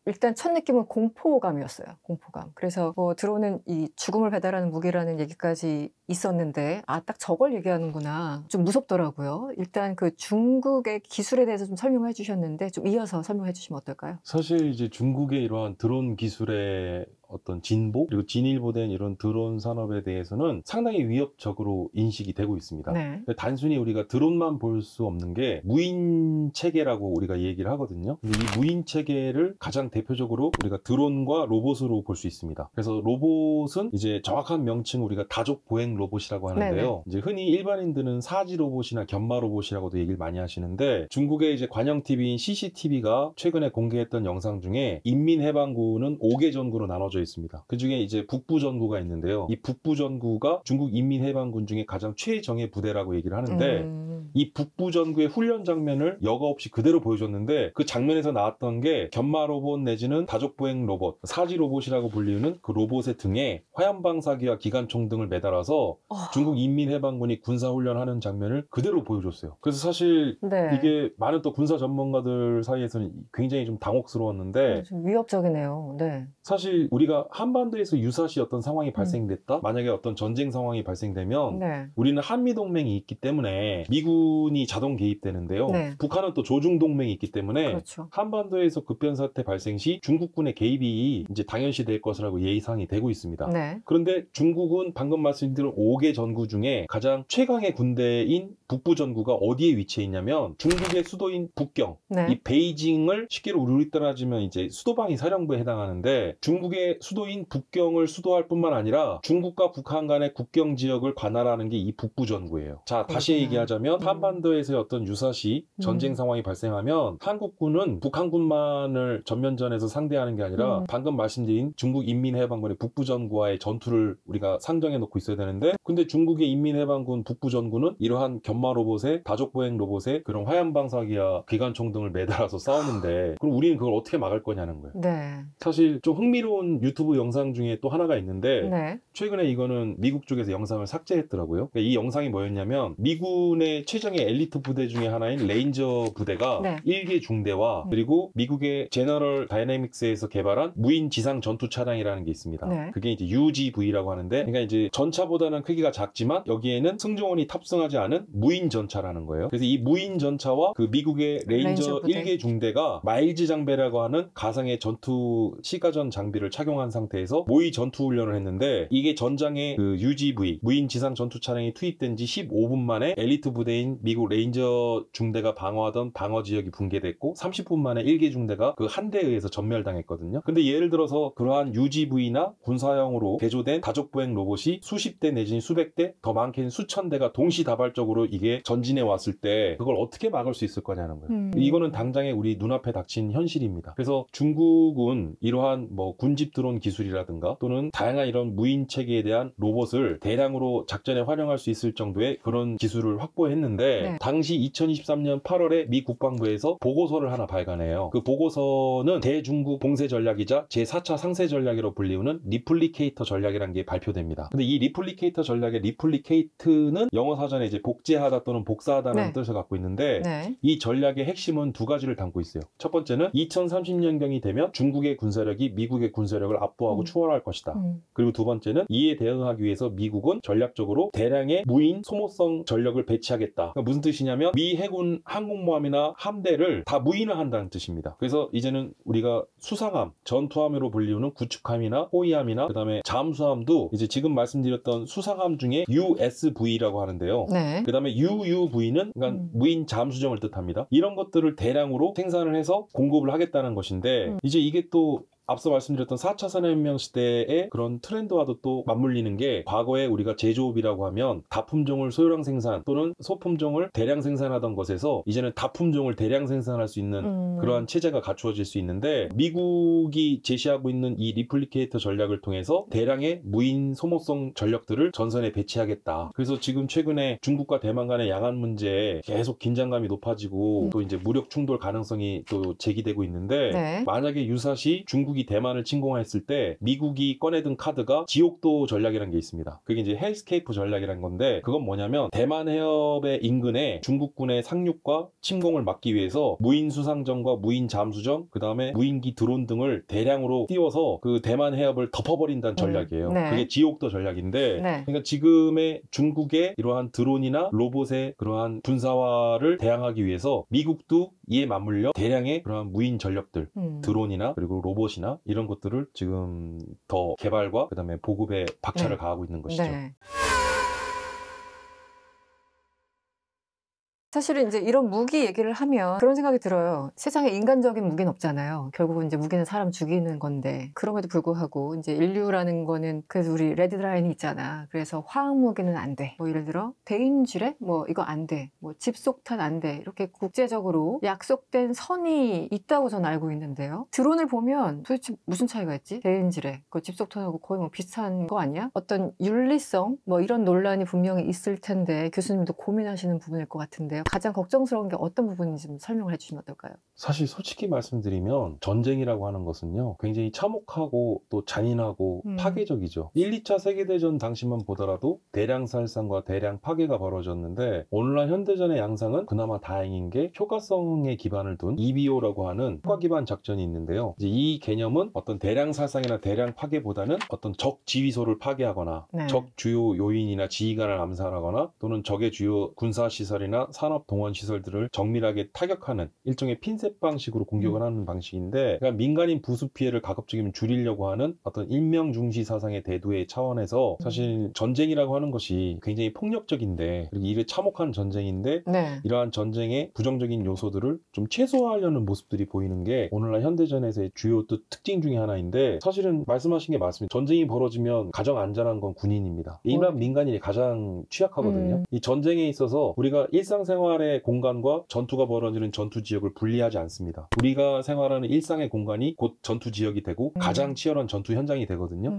일단 첫 느낌은 공포감이었어요. 공포감. 그래서 드론은 이 죽음을 배달하는 무기라는 얘기까지 있었는데 딱 저걸 얘기하는구나. 좀 무섭더라고요. 일단 그 중국의 기술에 대해서 좀 설명해 주셨는데 좀 이어서 설명해 주시면 어떨까요? 사실 이제 중국의 이러한 드론 기술의 어떤 진보 그리고 진일보된 이런 드론 산업에 대해서는 상당히 위협적으로 인식이 되고 있습니다. 단순히 우리가 드론만 볼 수 없는 게 무인 체계라고 우리가 얘기를 하거든요. 이 무인 체계를 가장 대표적으로 우리가 드론과 로봇으로 볼 수 있습니다. 그래서 로봇은 이제 정확한 명칭 우리가 다족 보행 로봇이라고 하는데요. 이제 흔히 일반인들은 사지 로봇이나 견마 로봇이라고도 얘기를 많이 하시는데 중국의 이제 관영 TV인 CCTV가 최근에 공개했던 영상 중에 인민해방군은 5개 전구로 나눠져 있습니다. 그 중에 이제 북부 전구가 있는데요. 이 북부 전구가 중국 인민해방군 중에 가장 최정예 부대라고 얘기를 하는데 이 북부 전구의 훈련 장면을 여과 없이 그대로 보여줬는데 그 장면에서 나왔던 게 견마 로봇 내지는 다족보행 로봇, 사지 로봇이라고 불리는 그 로봇의 등에 화염방사기와 기관총 등을 매달아서 중국 인민해방군이 군사훈련하는 장면을 그대로 보여줬어요. 그래서 사실 이게 많은 또 군사 전문가들 사이에서는 굉장히 좀 당혹스러웠는데 좀 위협적이네요. 사실 우리가 한반도에서 유사시 어떤 상황이 발생됐다? 만약에 어떤 전쟁 상황이 발생되면 우리는 한미동맹이 있기 때문에 미군이 자동 개입되는데요. 북한은 또 조중동맹이 있기 때문에 한반도에서 급변사태 발생 시 중국군의 개입이 이제 당연시 될 것이라고 예상이 되고 있습니다. 그런데 중국은 방금 말씀드린 5개 전구 중에 가장 최강의 군대인 북부 전구가 어디에 위치해 있냐면 중국의 수도인 북경, 이 베이징을 쉽게 우리 따라하면 이제 수도방위 사령부에 해당하는데 중국의 수도인 북경을 수도할 뿐만 아니라 중국과 북한 간의 국경 지역을 관할하는 게 이 북부전구예요. 자, 다시 얘기하자면 한반도에서의 어떤 유사시 전쟁 상황이 발생하면 한국군은 북한군만을 전면전에서 상대하는 게 아니라 방금 말씀드린 중국 인민해방군의 북부전구와의 전투를 우리가 상정해 놓고 있어야 되는데, 근데 중국의 인민해방군 북부전구는 이러한 견마 로봇에 다족보행 로봇에 그런 화염방사기와 기관총 등을 매달아서 싸우는데, 그럼 우리는 그걸 어떻게 막을 거냐는 거예요. 네. 사실 좀 흥미로운 유튜브 영상 중에 또 하나가 있는데 네. 최근에 이거는 미국 쪽에서 영상을 삭제했더라고요. 그러니까 이 영상이 뭐였냐면 미군의 최정예 엘리트 부대 중에 하나인 레인저 부대가 네. 1개 중대와 그리고 미국의 제너럴 다이내믹스에서 개발한 무인 지상 전투 차량이라는 게 있습니다. 네. 그게 이제 UGV라고 하는데, 그러니까 이제 전차보다는 크기가 작지만 여기에는 승조원이 탑승하지 않은 무인 전차라는 거예요. 그래서 이 무인 전차와 그 미국의 레인저 부대. 1개 중대가 마일즈 장비라고 하는 가상의 전투 시가전 장비를 착용한 상태에서 모의 전투 훈련을 했는데, 이게 전장에 그 UGV 무인 지상 전투 차량이 투입된 지 15분 만에 엘리트 부대인 미국 레인저 중대가 방어하던 방어 지역이 붕괴됐고 30분 만에 1개 중대가 그 한 대에 의해서 전멸당했거든요. 근데 예를 들어서 그러한 UGV나 군사형으로 개조된 다족보행 로봇이 수십 대 내지는 수백 대, 더 많게는 수천 대가 동시다발적으로 이게 전진해 왔을 때 그걸 어떻게 막을 수 있을 거냐는 거예요. 이거는 당장에 우리 눈앞에 닥친 현실입니다. 그래서 중국은 이러한 뭐 군집 드론 기술이라든가 또는 다양한 이런 무인 체계에 대한 로봇을 대량으로 작전에 활용할 수 있을 정도의 그런 기술을 확보했는데, 네. 당시 2023년 8월에 미 국방부에서 보고서를 하나 발간해요. 그 보고서는 대중국 봉쇄 전략이자 제4차 상세 전략이라고 불리우는 리플리케이터 전략이라는 게 발표됩니다. 근데 이 리플리케이터 전략의 리플리케이트는 영어 사전에 이제 복제하다 또는 복사하다는 네. 뜻을 갖고 있는데, 네. 이 전략의 핵심은 두 가지를 담고 있어요. 첫 번째는 2030년경이 되면 중국의 군사력이 미국의 군사력을 압도하고 추월할 것이다. 그리고 두 번째는 이에 대응하기 위해서 미국은 전략적으로 대량의 무인 소모성 전력을 배치하겠다. 그러니까 무슨 뜻이냐면 미 해군 항공모함이나 함대를 다 무인화 한다는 뜻입니다. 그래서 이제는 우리가 수상함, 전투함으로 불리우는 구축함이나 호위함이나 그 다음에 잠수함도 이제 지금 말씀드렸던 수상함 중에 USV라고 하는데요. 네. 그 다음에 UUV는 그러니까 무인 잠수정을 뜻합니다. 이런 것들을 대량으로 생산을 해서 공급을 하겠다는 것인데, 이제 이게 또 앞서 말씀드렸던 4차 산업혁명 시대의 그런 트렌드와도 또 맞물리는 게, 과거에 우리가 제조업이라고 하면 다품종을 소량 생산 또는 소품종을 대량 생산하던 것에서 이제는 다품종을 대량 생산할 수 있는 그러한 체제가 갖추어질 수 있는데, 미국이 제시하고 있는 이 리플리케이터 전략을 통해서 대량의 무인 소모성 전력들을 전선에 배치하겠다. 그래서 지금 최근에 중국과 대만 간의 양안 문제에 계속 긴장감이 높아지고 또 이제 무력 충돌 가능성이 또 제기되고 있는데, 네. 만약에 유사시 중국이 대만을 침공했을 때 미국이 꺼내든 카드가 지옥도 전략이라는 게 있습니다. 그게 이제 헬스케이프 전략이라는 건데, 그건 뭐냐면 대만 해협의 인근에 중국군의 상륙과 침공을 막기 위해서 무인 수상정과 무인 잠수정, 그 다음에 무인기 드론 등을 대량으로 띄워서 그 대만 해협을 덮어버린다는 전략이에요. 네. 그게 지옥도 전략인데, 네. 그러니까 지금의 중국의 이러한 드론이나 로봇의 그러한 군사화를 대항하기 위해서 미국도 이에 맞물려 대량의 그러한 무인 전력들, 드론이나 그리고 로봇이나 이런 것들을 지금 더 개발과 그 다음에 보급에 박차를 네. 가하고 있는 것이죠. 네. 사실은 이제 이런 무기 얘기를 하면 그런 생각이 들어요. 세상에 인간적인 무기는 없잖아요. 결국은 이제 무기는 사람 죽이는 건데, 그럼에도 불구하고 이제 인류라는 거는 그래도 우리 레드라인이 있잖아. 그래서 화학 무기는 안 돼. 뭐 예를 들어 대인지뢰? 뭐 이거 안 돼. 뭐 집속탄 안 돼. 이렇게 국제적으로 약속된 선이 있다고 저는 알고 있는데요. 드론을 보면 도대체 무슨 차이가 있지? 대인지뢰, 그 집속탄하고 거의 뭐 비슷한 거 아니야? 어떤 윤리성? 뭐 이런 논란이 분명히 있을 텐데 교수님도 고민하시는 부분일 것 같은데요. 가장 걱정스러운 게 어떤 부분인지 좀 설명을 해주시면 어떨까요? 사실 솔직히 말씀드리면 전쟁이라고 하는 것은요, 굉장히 참혹하고 또 잔인하고 파괴적이죠. 1, 2차 세계대전 당시만 보더라도 대량 살상과 대량 파괴가 벌어졌는데, 오늘날 현대전의 양상은 그나마 다행인 게 효과성에 기반을 둔 EBO라고 하는 효과 기반 작전이 있는데요. 이제 이 개념은 어떤 대량 살상이나 대량 파괴보다는 어떤 적 지휘소를 파괴하거나 네. 적 주요 요인이나 지휘관을 암살하거나 또는 적의 주요 군사시설이나 산업 산업 동원 시설들을 정밀하게 타격하는 일종의 핀셋 방식으로 공격을 하는 방식인데, 그러니까 민간인 부수 피해를 가급적이면 줄이려고 하는 어떤 일명중시 사상의 대두의 차원에서 사실 전쟁이라고 하는 것이 굉장히 폭력적인데, 그리고 이를 참혹한 전쟁인데 네. 이러한 전쟁의 부정적인 요소들을 좀 최소화하려는 모습들이 보이는 게 오늘날 현대전에서의 주요 또 특징 중에 하나인데, 사실은 말씀하신 게 맞습니다. 전쟁이 벌어지면 가장 안전한 건 군인입니다. 일반 민간인이 가장 취약하거든요. 이 전쟁에 있어서 우리가 일상생활의 공간과 전투가 벌어지는 전투 지역을 분리하지 않습니다. 우리가 생활하는 일상의 공간이 곧 전투 지역이 되고 가장 치열한 전투 현장이 되거든요.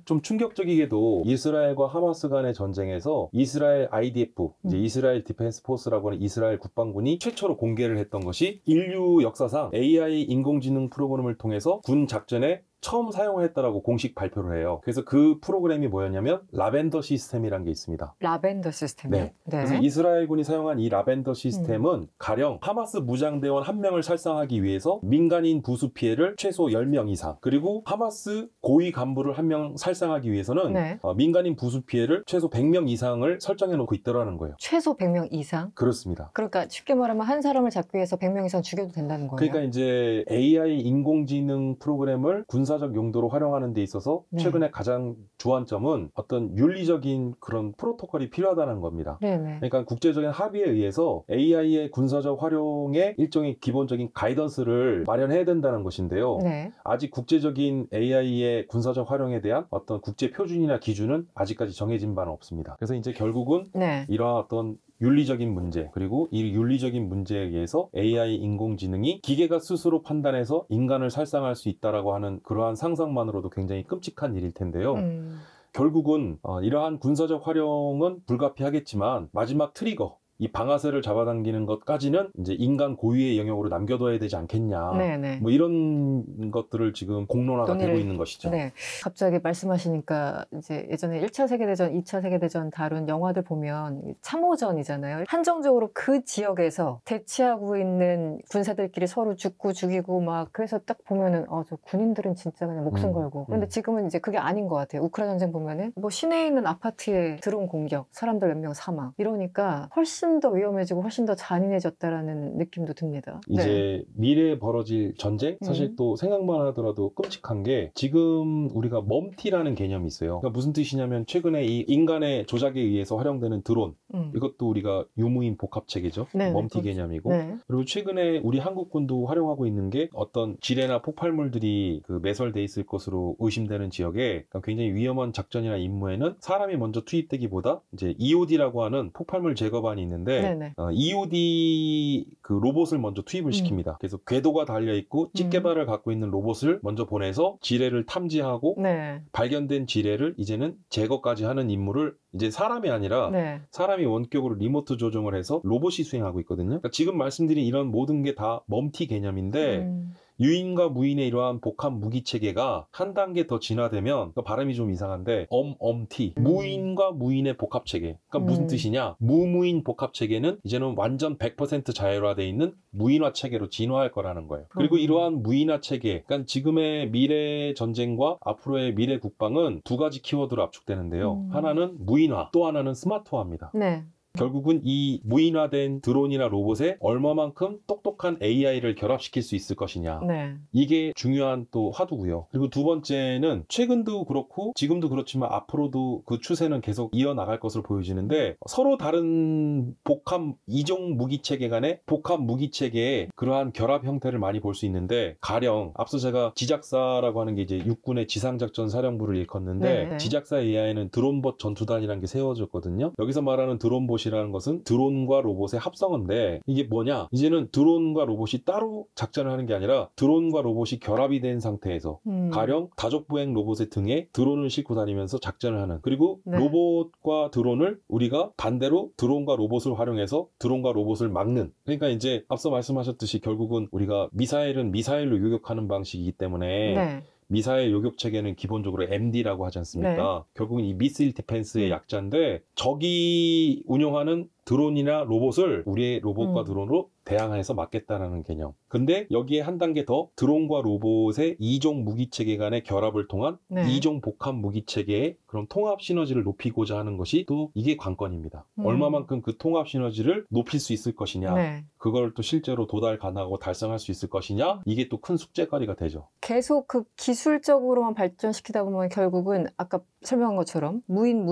좀 충격적이게도 이스라엘과 하마스 간의 전쟁에서 이스라엘 IDF, 이제 이스라엘 디펜스 포스라고 하는 이스라엘 국방군이 최초로 공개를 했던 것이 인류 역사상 AI 인공지능 프로그램을 통해서 군 작전에 처음 사용을 했다라고 공식 발표를 해요. 그래서 그 프로그램이 뭐였냐면 라벤더 시스템이라는 게 있습니다. 라벤더 시스템이요? 네. 그래서 이스라엘군이 사용한 이 라벤더 시스템은 가령 하마스 무장대원 1명을 살상하기 위해서 민간인 부수 피해를 최소 10명 이상, 그리고 하마스 고위 간부를 1명 살상하기 위해서는 민간인 부수 피해를 최소 100명 이상을 설정해 놓고 있더라는 거예요. 최소 100명 이상? 그렇습니다. 그러니까 쉽게 말하면 한 사람을 잡기 위해서 100명 이상 죽여도 된다는 거예요? 그러니까 이제 AI 인공지능 프로그램을 군사적 용도로 활용하는 데 있어서 최근에 가장 주안점은 어떤 윤리적인 그런 프로토콜이 필요하다는 겁니다. 그러니까 국제적인 합의에 의해서 AI의 군사적 활용에 일종의 기본적인 가이던스를 마련해야 된다는 것인데요. 아직 국제적인 AI의 군사적 활용에 대한 어떤 국제 표준이나 기준은 아직까지 정해진 바는 없습니다. 그래서 이제 결국은 이러한 어떤 윤리적인 문제, 그리고 이 윤리적인 문제에 의해서 AI 인공지능이 기계가 스스로 판단해서 인간을 살상할 수 있다라고 하는 그러한 상상만으로도 굉장히 끔찍한 일일 텐데요. 결국은 이러한 군사적 활용은 불가피하겠지만 마지막 트리거, 이 방아쇠를 잡아당기는 것까지는 이제 인간 고유의 영역으로 남겨둬야 되지 않겠냐. 뭐 이런 것들을 지금 공론화가 되고 있는 것이죠. 갑자기 말씀하시니까 이제 예전에 1차 세계대전, 2차 세계대전 다룬 영화들 보면 참호전이잖아요. 한정적으로 그 지역에서 대치하고 있는 군사들끼리 서로 죽고 죽이고 막, 그래서 딱 보면은 저 군인들은 진짜 그냥 목숨 걸고. 근데 지금은 이제 그게 아닌 것 같아요. 우크라이나 전쟁 보면은 뭐 시내에 있는 아파트에 드론 공격, 사람들 몇 명 사망, 이러니까 훨씬 더 위험해지고 훨씬 더 잔인해졌다라는 느낌도 듭니다. 이제 미래에 벌어질 전쟁? 사실 또 생각만 하더라도 끔찍한 게, 지금 우리가 멈티라는 개념이 있어요. 그러니까 무슨 뜻이냐면 최근에 이 인간의 조작에 의해서 활용되는 드론, 이것도 우리가 유무인 복합체계죠. 멈티 개념이고. 그리고 최근에 우리 한국군도 활용하고 있는 게 어떤 지뢰나 폭발물들이 그 매설돼 있을 것으로 의심되는 지역에 굉장히 위험한 작전이나 임무에는 사람이 먼저 투입되기보다 이제 EOD라고 하는 폭발물 제거반이 있는데 EOD 그 로봇을 먼저 투입을 시킵니다. 그래서 궤도가 달려있고 집게발을 갖고 있는 로봇을 먼저 보내서 지뢰를 탐지하고 발견된 지뢰를 이제는 제거까지 하는 임무를 이제 사람이 아니라 사람이 원격으로 리모트 조종을 해서 로봇이 수행하고 있거든요. 그러니까 지금 말씀드린 이런 모든 게 다 멈티 개념인데 유인과 무인의 이러한 복합 무기 체계가 한 단계 더 진화되면, 발음이 좀 이상한데 엄티, 무인과 무인의 복합 체계. 그러니까 무슨 뜻이냐? 무무인 복합 체계는 이제는 완전 100% 자율화되어 있는 무인화 체계로 진화할 거라는 거예요. 그리고 이러한 무인화 체계, 그러니까 지금의 미래 전쟁과 앞으로의 미래 국방은 두 가지 키워드로 압축되는데요. 하나는 무인화, 또 하나는 스마트화입니다. 결국은 이 무인화된 드론이나 로봇에 얼마만큼 똑똑한 AI를 결합시킬 수 있을 것이냐. 이게 중요한 또 화두고요. 그리고 두 번째는 최근도 그렇고 지금도 그렇지만 앞으로도 그 추세는 계속 이어나갈 것으로 보여지는데, 서로 다른 복합 이종 무기체계 간의 복합 무기체계의 그러한 결합 형태를 많이 볼 수 있는데, 가령 앞서 제가 지작사라고 하는 게 이제 육군의 지상작전 사령부를 일컫는데 지작사 AI는 드론봇 전투단이라는 게 세워졌거든요. 여기서 말하는 드론봇 이라는 것은 드론과 로봇의 합성어인데, 이게 뭐냐? 이제는 드론과 로봇이 따로 작전을 하는 게 아니라 드론과 로봇이 결합이 된 상태에서 가령 다족보행 로봇의 등에 드론을 싣고 다니면서 작전을 하는, 그리고 로봇과 드론을 우리가 반대로 드론과 로봇을 활용해서 드론과 로봇을 막는. 그러니까 이제 앞서 말씀하셨듯이 결국은 우리가 미사일은 미사일로 요격하는 방식이기 때문에 미사일 요격 체계는 기본적으로 MD라고 하지 않습니까? 결국은 이 미사일 디펜스의 약자인데, 적이 운용하는 드론이나 로봇을 우리의 로봇과 드론으로 대항해서 막겠다라는 개념. 근데 여기에 한 단계 더 드론과 로봇의 이종 무기체계 간의 결합을 통한 이종 복합 무기체계의 그런 통합 시너지를 높이고자 하는 것이 또 이게 관건입니다. 얼마만큼 그 통합 시너지를 높일 수 있을 것이냐, 그걸 또 실제로 도달 가능하고 달성할 수 있을 것이냐, 이게 또 큰 숙제거리가 되죠. 계속 그 기술적으로만 발전시키다 보면 결국은 아까 설명한 것처럼 무인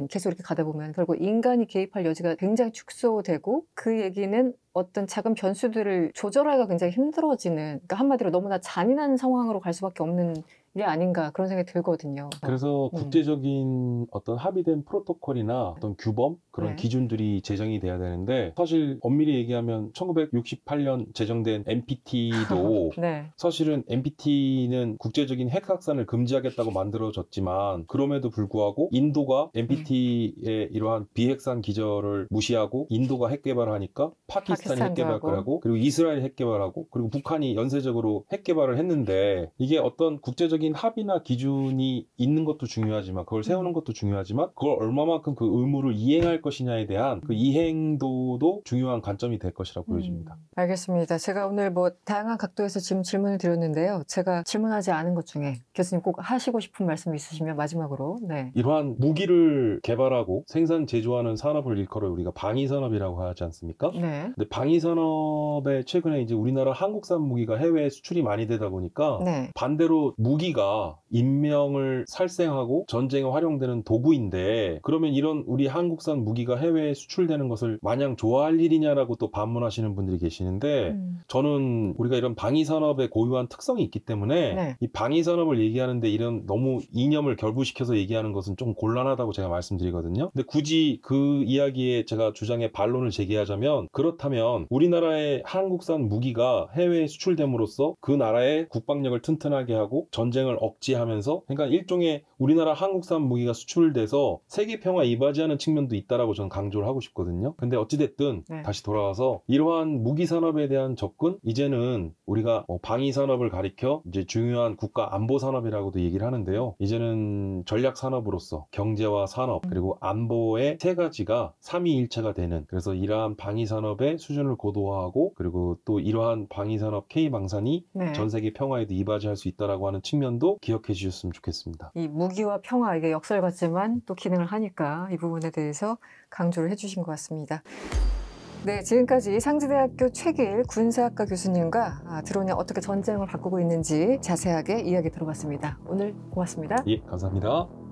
계속 이렇게 가다 보면 결국 인간이 개입할 여지가 굉장히 축소되고, 그 얘기는 어떤 작은 변수들을 조절하기가 굉장히 힘들어지는, 그러니까 한마디로 너무나 잔인한 상황으로 갈 수밖에 없는 게 아닌가, 그런 생각이 들거든요. 그래서 국제적인 어떤 합의된 프로토콜이나 어떤 규범, 그런 기준들이 제정이 돼야 되는데, 사실 엄밀히 얘기하면 1968년 제정된 NPT도 사실은 NPT는 국제적인 핵 확산을 금지하겠다고 만들어졌지만, 그럼에도 불구하고 인도가 NPT의 이러한 비핵산 기절을 무시하고 인도가 핵 개발하니까 파키스탄이 핵 개발하고, 그리고 이스라엘이 핵 개발하고, 그리고 북한이 연쇄적으로 핵 개발을 했는데, 이게 어떤 국제적인 합의나 기준이 있는 것도 중요하지만, 그걸 세우는 것도 중요하지만, 그걸 얼마만큼 그 의무를 이행할 것이냐에 대한 그 이행도도 중요한 관점이 될 것이라고 보여집니다. 알겠습니다. 제가 오늘 뭐 다양한 각도에서 지금 질문을 드렸는데요. 제가 질문하지 않은 것 중에 교수님 꼭 하시고 싶은 말씀 있으시면 마지막으로. 이러한 무기를 개발하고 생산 제조하는 산업을 일컬어 우리가 방위산업이라고 하지 않습니까? 근데 방위산업에 최근에 이제 우리나라 한국산 무기가 해외에 수출이 많이 되다 보니까 반대로 무기가 인명을 살생하고 전쟁에 활용되는 도구인데, 그러면 이런 우리 한국산 무기가 해외에 수출되는 것을 마냥 좋아할 일이냐라고 또 반문하시는 분들이 계시는데, 저는 우리가 이런 방위산업의 고유한 특성이 있기 때문에 이 방위산업을 얘기하는데 이런 너무 이념을 결부시켜서 얘기하는 것은 좀 곤란하다고 제가 말씀드리거든요. 근데 굳이 그 이야기에 제가 주장의 반론을 제기하자면, 그렇다면 우리나라의 한국산 무기가 해외에 수출됨으로써 그 나라의 국방력을 튼튼하게 하고 전쟁을 억제하면서, 그러니까 일종의 우리나라 한국산 무기가 수출돼서 세계 평화 이바지하는 측면도 있다라고 저는 강조를 하고 싶거든요. 근데 어찌됐든 다시 돌아와서 이러한 무기 산업에 대한 접근, 이제는 우리가 방위 산업을 가리켜 이제 중요한 국가 안보 산업이라고도 얘기를 하는데요. 이제는 전략 산업으로서 경제와 산업 그리고 안보의 세 가지가 삼위일체가 되는, 그래서 이러한 방위 산업의 수준을 고도화하고, 그리고 또 이러한 방위 산업 K방산이 전 세계 평화에도 이바지할 수 있다라고 하는 측면도 기억해 주셨으면 좋겠습니다. 이 무기와 평화, 이게 역설 같지만 또 기능을 하니까 이 부분에 대해서 강조를 해주신 것 같습니다. 지금까지 상지대학교 최길 군사학과 교수님과 드론이 어떻게 전쟁을 바꾸고 있는지 자세하게 이야기 들어봤습니다. 오늘 고맙습니다. 예, 감사합니다.